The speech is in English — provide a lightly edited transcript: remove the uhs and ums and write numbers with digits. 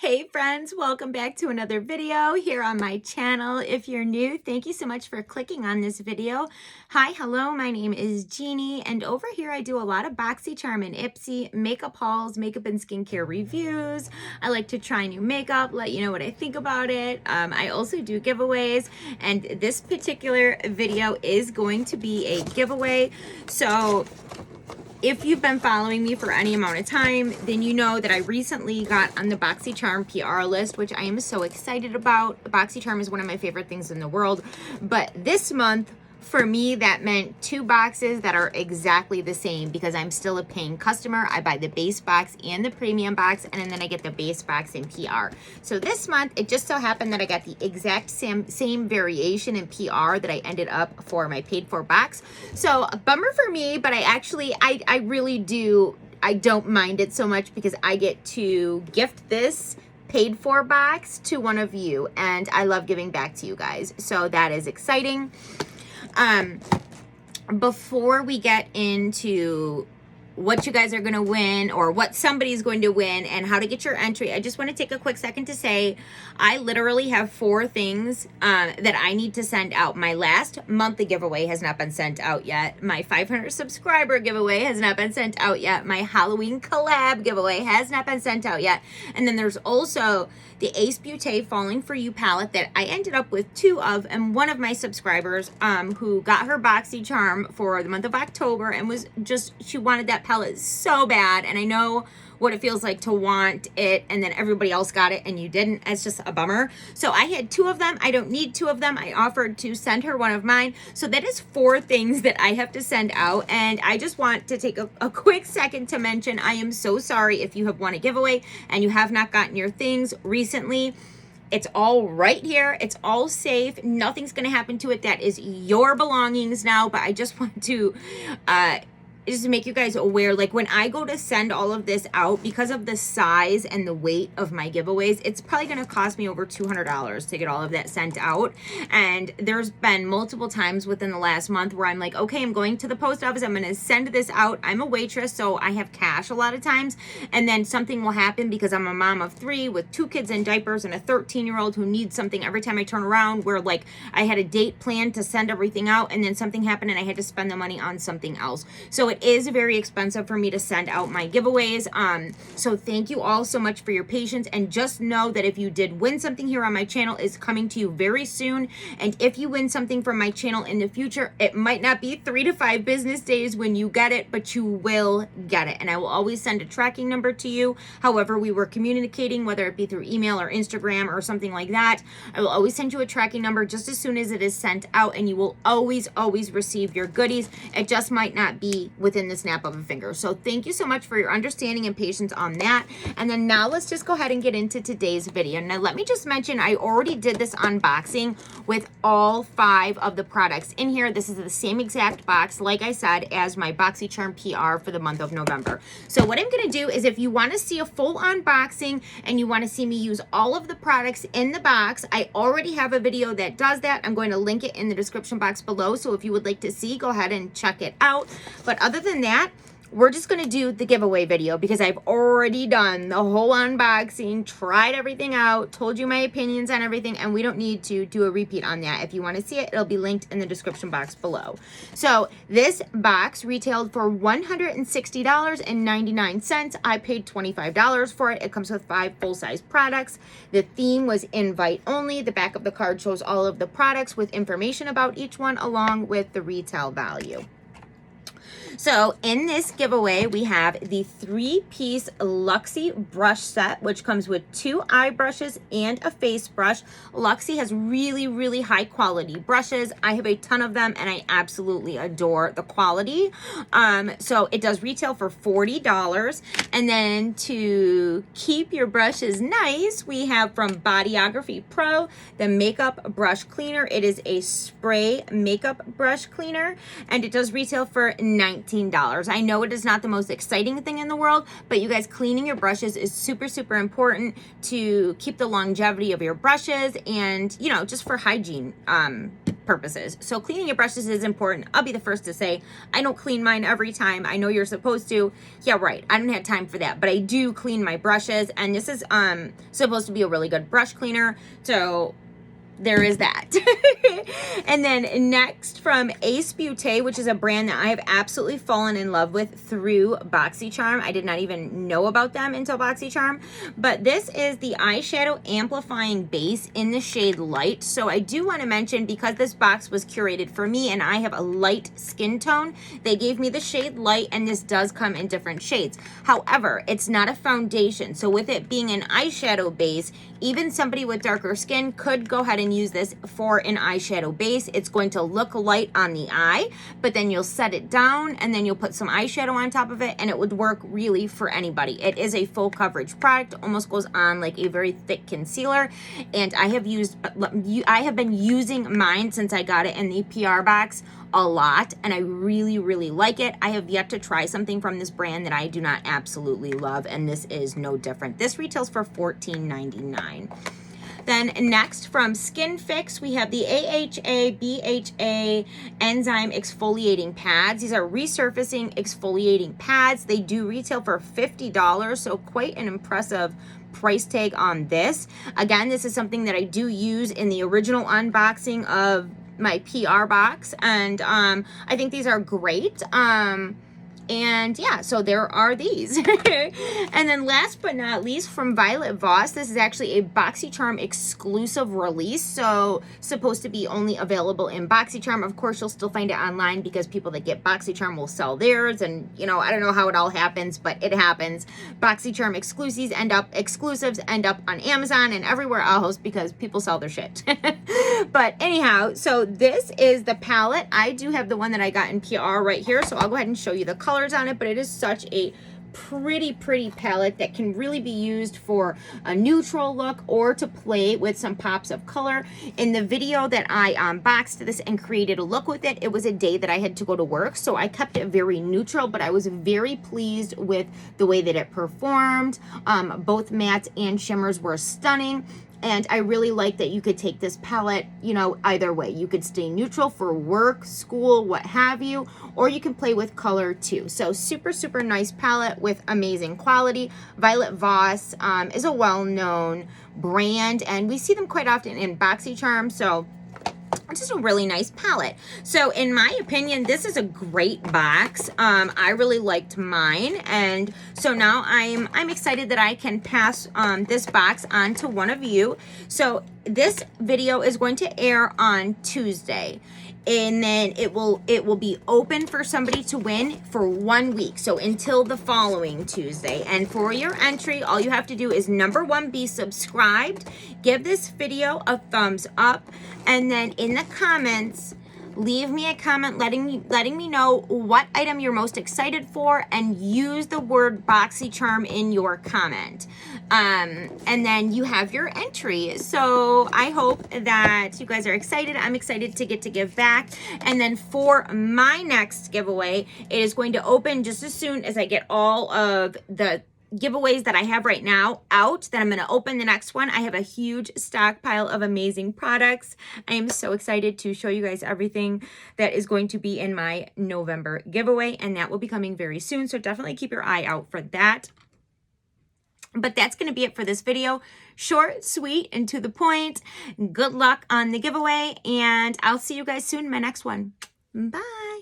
Hey friends, welcome back to another video here on my channel. If you're new, thank you so much for clicking on this video. Hi, hello, my name is Jeannie, and over here I do a lot of Boxycharm and Ipsy makeup hauls, makeup and skincare reviews. I like to try new makeup, let you know what I think about it. I also do giveaways, and this particular video is going to be a giveaway. So if you've been following me for any amount of time, then you know that I recently got on the Boxycharm PR list, which I am so excited about. Boxycharm is one of my favorite things in the world. But this month, for me, that meant 2 boxes that are exactly the same because I'm still a paying customer. I buy the base box and the premium box, and then I get the base box in PR. So this month, it just so happened that I got the exact same variation in PR that I ended up for my paid for box. So a bummer for me, but I really do, I don't mind it so much because I get to gift this paid for box to one of you, and I love giving back to you guys. So that is exciting. Before we get into what you guys are going to win or what somebody's going to win and how to get your entry, I just want to take a quick second to say I literally have 4 things that I need to send out. My last monthly giveaway has not been sent out yet. My 500 subscriber giveaway has not been sent out yet. My Halloween collab giveaway has not been sent out yet. And then there's also the Ace Beauté Falling For You palette that I ended up with 2 of, and one of my subscribers who got her Boxycharm for the month of October and was just, she wanted that palette so bad, and I know what it feels like to want it and then everybody else got it and you didn't. It's just a bummer. So I had 2 of them. I don't need 2 of them. I offered to send her one of mine. So that is 4 things that I have to send out, and I just want to take a quick second to mention I am so sorry if you have won a giveaway and you have not gotten your things recently. It's all right here. It's all safe. Nothing's going to happen to it. That is your belongings now, but I just want to just to make you guys aware, like when I go to send all of this out, because of the size and the weight of my giveaways, it's probably going to cost me over $200 to get all of that sent out. And there's been multiple times within the last month where I'm like, okay, I'm going to the post office, I'm going to send this out. I'm a waitress, so I have cash a lot of times, and then something will happen because I'm a mom of 3 with 2 kids in diapers and a 13-year-old who needs something every time I turn around, where like I had a date planned to send everything out and then something happened and I had to spend the money on something else. So it is very expensive for me to send out my giveaways. So thank you all so much for your patience, and just know that if you did win something here on my channel, it's coming to you very soon. And if you win something from my channel in the future, it might not be 3 to 5 business days when you get it, but you will get it. And I will always send a tracking number to you. However we were communicating, whether it be through email or Instagram or something like that, I will always send you a tracking number just as soon as it is sent out, and you will always receive your goodies. It just might not be within the snap of a finger. So thank you so much for your understanding and patience on that. And then now let's just go ahead and get into today's video. Now let me just mention, I already did this unboxing with all 5 of the products in here. This is the same exact box, like I said, as my Boxycharm PR for the month of November. So what I'm going to do is, if you want to see a full unboxing and you want to see me use all of the products in the box, I already have a video that does that. I'm going to link it in the description box below. So if you would like to see, go ahead and check it out. But other than that, we're just going to do the giveaway video because I've already done the whole unboxing, tried everything out, told you my opinions on everything, and we don't need to do a repeat on that. If you want to see it, it'll be linked in the description box below. So this box retailed for $160.99. I paid $25 for it. It comes with 5 full-size products. The theme was invite only. The back of the card shows all of the products with information about each one, along with the retail value. So in this giveaway, we have the 3-piece Luxy Brush Set, which comes with 2 eye brushes and a face brush. Luxy has really high quality brushes. I have a ton of them and I absolutely adore the quality. So it does retail for $40. And then to keep your brushes nice, we have from Bodyography Pro, the Makeup Brush Cleaner. It is a spray makeup brush cleaner, and it does retail for $19. I know it is not the most exciting thing in the world, but you guys, cleaning your brushes is super important to keep the longevity of your brushes and, you know, just for hygiene purposes. So cleaning your brushes is important. I'll be the first to say, I don't clean mine every time. I know you're supposed to. Yeah, right. I don't have time for that, but I do clean my brushes, and this is supposed to be a really good brush cleaner. So there is that. And then next from Ace Beauté, which is a brand that I have absolutely fallen in love with through Boxycharm. I did not even know about them until Boxycharm, but this is the Eyeshadow Amplifying Base in the shade Light. So I do want to mention, because this box was curated for me and I have a light skin tone, they gave me the shade Light, and this does come in different shades. However, it's not a foundation. So with it being an eyeshadow base, even somebody with darker skin could go ahead and use this for an eyeshadow base. It's going to look light on the eye, but then you'll set it down and then you'll put some eyeshadow on top of it, and it would work really for anybody. It is a full coverage product, almost goes on like a very thick concealer, and I have been using mine since I got it in the PR box a lot, and I really, really like it. I have yet to try something from this brand that I do not absolutely love, and this is no different. This retails for $14.99. Then next from Skin Fix, we have the AHA BHA Enzyme Exfoliating Pads. These are resurfacing exfoliating pads. They do retail for $50, so quite an impressive price tag on this. Again, this is something that I do use in the original unboxing of my PR box, and I think these are great. And yeah, so there are these. And then last but not least, from Violet Voss, this is actually a Boxycharm exclusive release, so supposed to be only available in Boxycharm. Of course, you'll still find it online because people that get Boxycharm will sell theirs, and you know, I don't know how it all happens, but it happens. Boxycharm exclusives end up on Amazon and everywhere else because people sell their shit. But anyhow, so this is the palette. I do have the one that I got in PR right here, so I'll go ahead and show you the colors on it, but it is such a pretty palette that can really be used for a neutral look or to play with some pops of color. In the video that I unboxed this and created a look with it, it was a day that I had to go to work, so I kept it very neutral, but I was very pleased with the way that it performed. Both mattes and shimmers were stunning. And I really like that you could take this palette, you know, either way. You could stay neutral for work, school, what have you, or you can play with color too. So super nice palette with amazing quality. Violet Voss is a well-known brand, and we see them quite often in Boxycharm, so it's just a really nice palette. So in my opinion, this is a great box. I really liked mine, and so now I'm excited that I can pass this box on to one of you. So this video is going to air on Tuesday, and then it will be open for somebody to win for 1 week, so until the following Tuesday. And for your entry, all you have to do is, number one, be subscribed, give this video a thumbs up, and then in the comments leave me a comment letting me know what item you're most excited for, and use the word Boxycharm in your comment. And then you have your entry. So I hope that you guys are excited. I'm excited to get to give back. And then for my next giveaway, it is going to open just as soon as I get all of the giveaways that I have right now out, then I'm going to open the next one. I have a huge stockpile of amazing products. I am so excited to show you guys everything that is going to be in my November giveaway, and that will be coming very soon, so definitely keep your eye out for that. But that's going to be it for this video. Short, sweet, and to the point. Good luck on the giveaway, and I'll see you guys soon in my next one. Bye.